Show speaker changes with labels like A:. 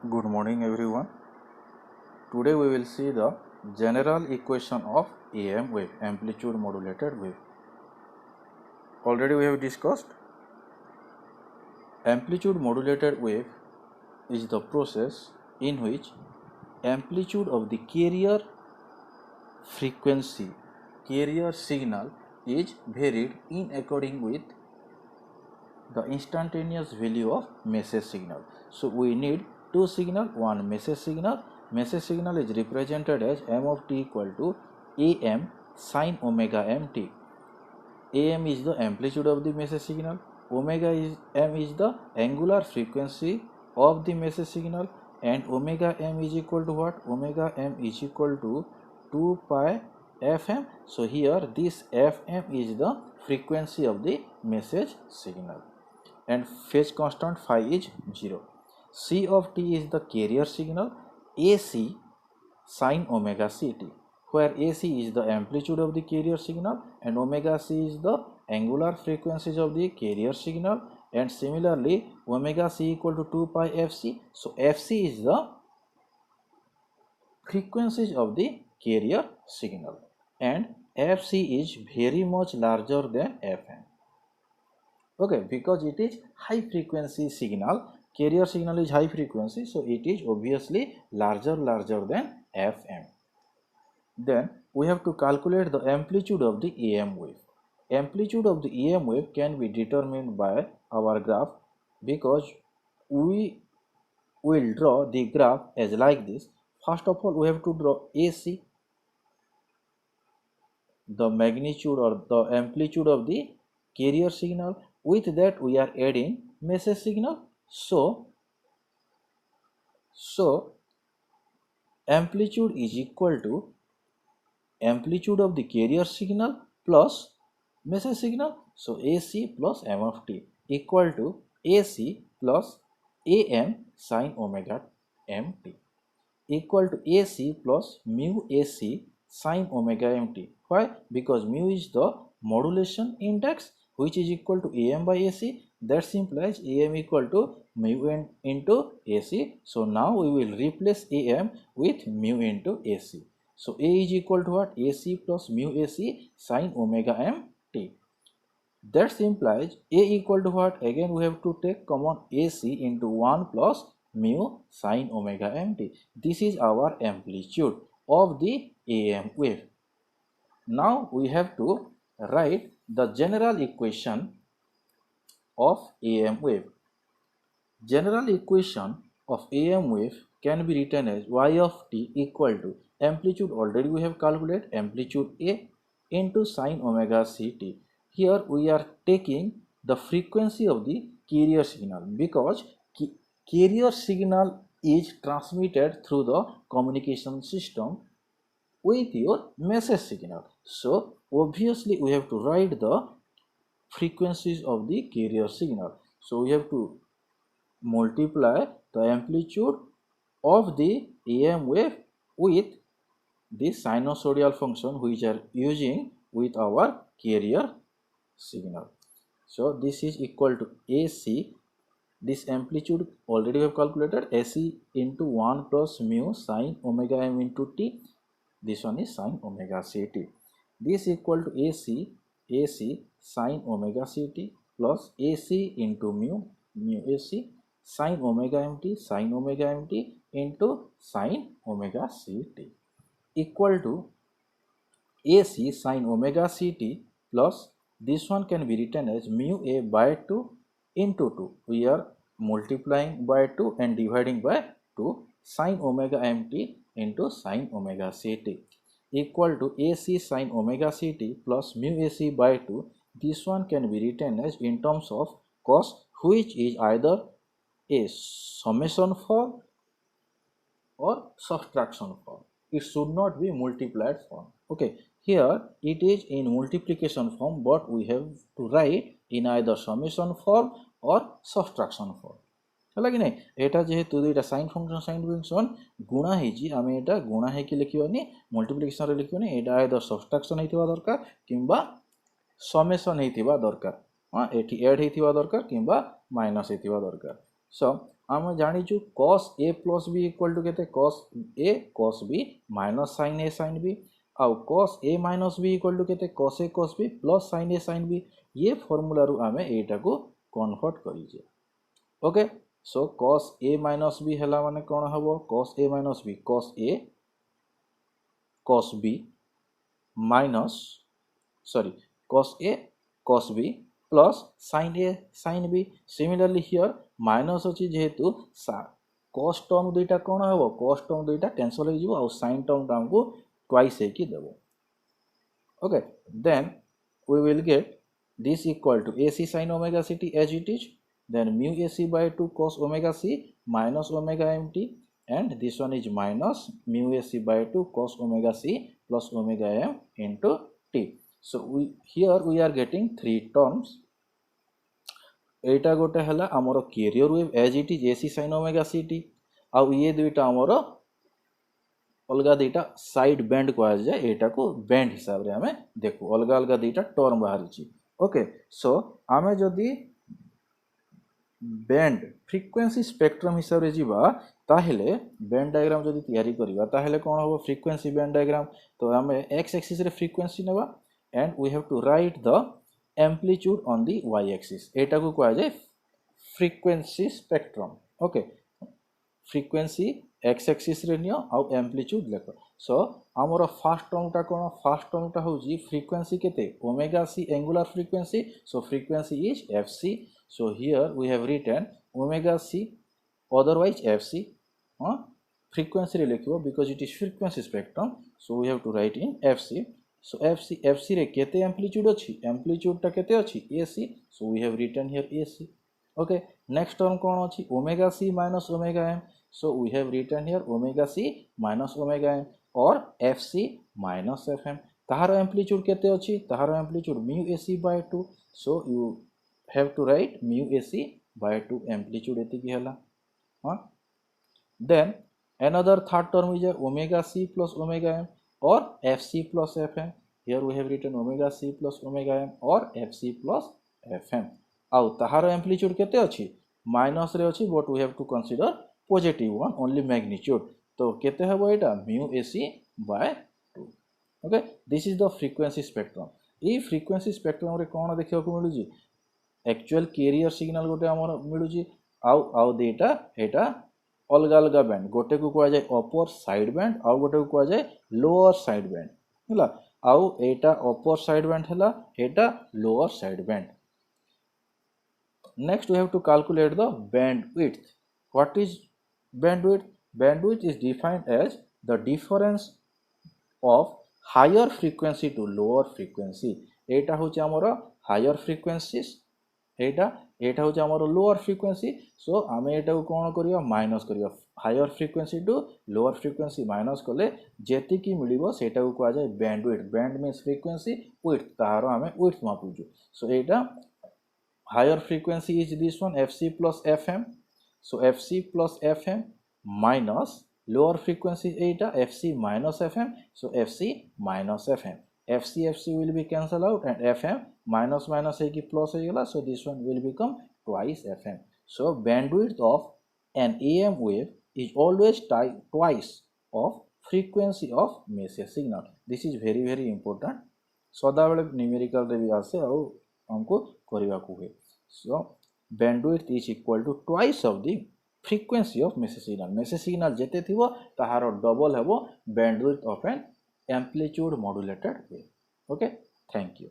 A: Good morning everyone. Today we will see the general equation of AM wave, amplitude modulated wave. Already we have discussed amplitude modulated wave is the process in which amplitude of the carrier frequency, carrier signal is varied in according with the instantaneous value of message signal. So we need two signal, one message signal. Message signal is represented as m of t equal to am sin omega mt. Am is the amplitude of the message signal, omega is m is the angular frequency of the message signal, and omega m is equal to what? Omega m is equal to 2 pi fm. So here this fm is the frequency of the message signal, and phase constant phi is 0. C of t is the carrier signal, AC sin omega ct, where AC is the amplitude of the carrier signal and omega c is the angular frequencies of the carrier signal, and similarly omega c equal to 2 pi fc. So fc is the frequencies of the carrier signal, and fc is very much larger than fm. Okay, because it is high frequency signal, carrier signal is high frequency, so it is obviously larger than fm. Then we have to calculate the amplitude of the AM wave. Amplitude of the AM wave can be determined by our graph, because we will draw the graph as like this. First of all, we have to draw AC, the magnitude or the amplitude of the carrier signal. With that we are adding message signal. So amplitude is equal to amplitude of the carrier signal plus message signal. So AC plus m of t equal to AC plus am sin omega mt equal to AC plus mu AC sin omega mt. Why? Because mu is the modulation index, which is equal to am by AC. That implies am equal to mu into AC. So now we will replace am with mu into AC. So A is equal to what? AC plus mu AC sin omega mt. That implies A equal to what? Again we have to take common AC into 1 plus mu sin omega mt. This is our amplitude of the AM wave. Now we have to write the general equation of AM wave. General equation of AM wave can be written as y of t equal to amplitude. Already we have calculated amplitude A into sin omega ct. Here we are taking the frequency of the carrier signal, because carrier signal is transmitted through the communication system with your message signal. So obviously we have to write the frequencies of the carrier signal. So we have to multiply the amplitude of the AM wave with the sinusoidal function which are using with our carrier signal. So this is equal to AC. This amplitude already we have calculated, AC into 1 plus mu sin omega m into t. This one is sin omega ct. This equal to AC sin omega ct plus AC into mu AC sin omega mt into sin omega ct equal to AC sin omega ct plus this one can be written as mu a by 2 into 2. We are multiplying by 2 and dividing by 2, sin omega mt into sin omega ct equal to AC sin omega ct plus mu AC by 2. This one can be written as in terms of cos, which is either a summation form or subtraction form. It should not be multiplied form. Okay, here it is in multiplication form, but we have to write in either summation form or subtraction form. है कि नहीं, एटा जेहेतु दुईटा sine function गुणा होती आम एटा गुणा होकि लिखबानी multiplication लिखबानी एटा either सब्सट्राक्शन होइथिबा दरकार किंबा समेशन होइथिबा दरकार। हाँ, एठी ऐड होइथिबा दरकार किंबा माइनस होइथिबा दरकार। सो आम जाचु cos a plus b equal to के cos a cos b minus sin a sin b आउ cos a minus b equal to के cos a cos b plus sin a sin b ये formula रु आमे एटा को convert करिजे okay so cos a minus b हला माने कोन हबो cos a minus b cos a cos b minus sorry cos a cos b plus sin a sin b similarly here minus अछि जेहेतु cos टर्म दुईटा कोन हबो cos term दुईटा cancel हो जिवो आ sin टर्म टा हमको ट्वाइस है कि देबो okay then we will get this equal to ac sin omega ct as it is then mu ac by 2 cos omega c minus omega mt and this one is minus mu ac by 2 cos omega c plus omega m into t so here we are getting three terms एटा गोटे हला हमरो carrier wave as it is AC sin omega ct आ ये दुईटा हमरो अलगा दुईटा side bend कह जाए एटा को बेंड हिसाब रे हमें देखो अलगा अलगा दुईटा टर्म बाहर छी ओके सो आमे जदी बेंड फ्रीक्वेंसी स्पेक्ट्रम हिसाब रे जीवा ताहेले बेंड डायग्राम जदी तैयारी करिवा ताहेले कोन होबो फ्रीक्वेंसी बेंड डायग्राम तो हमें एक्स एक्सिस रे फ्रीक्वेंसी नेबा and we have to write the amplitude on the Y axis एटा को कहा जाए frequency spectrum okay frequency X axis रे नियो आ एम्पलीट्यूड लेखो सो हमर फर्स्ट टर्म टा कोन फर्स्ट टर्म टा होजी फ्रीक्वेंसी केते omega C angular frequency so frequency is fc so here we have written omega c otherwise fc frequency रे लिखिबो because it is frequency spectrum so we have to write in fc so fc रे केते amplitude अछि amplitude टा केते अछि ac so we have written here ac okay next term कोन अछि omega c minus omega m so we have written here omega c minus omega m or fc minus fm ताहार amplitude केते अछि ताहार amplitude mu ac by 2 so you have to write mu ac by 2 amplitude एति की हला then another third term is omega c plus omega m or fc plus fm here we have written omega c plus omega m or fc plus fm आउ ताहार amplitude केते अछि minus रे अछि but we have to consider positive one only magnitude तो केते हबो एटा mu ac by 2 okay this is the frequency spectrum ए फ्रीक्वेंसी स्पेक्ट्रम रे कोन देखियो को मिलु जी एक्चुअल कैरियर सिग्नल गोटे हमर मिलु जी आउ देटा एटा अलग अलग बैंड गोटे को कह जाए अपर साइड बैंड आउ गोटे को कह जाए लोअर साइड बैंड हला आउ एटा अपर साइड बैंड हला एटा lower side band next we have to calculate the bandwidth what is bandwidth is defined as the difference of higher frequency to lower frequency एटा होची हमरो हायर फ्रीक्वेंसीज एटा होची हमरो lower frequency so आमे एटा को कोन करियो माइनस करियो higher frequency to lower frequency minus करले जेति की मिलिबो सेटा को कहा जाय bandwidth band means frequency width तारो आमे विड्थ मापुजु सो एटा higher frequency is this one fc plus fm so fc plus fm minus lower frequency Etah fc minus fm so fc minus fm fc will be cancel out and fm minus minus है कि plus है गला so this one will become twice fm so bandwidth of an am wave is always twice of frequency of message signal this is very important सदा बेले numerical रे भी आसे और हमको करिवा को है so bandwidth is equal to twice of the frequency of message signal जेते थिवो ताहार डबल हेबो bandwidth of an amplitude modulated wave okay thank you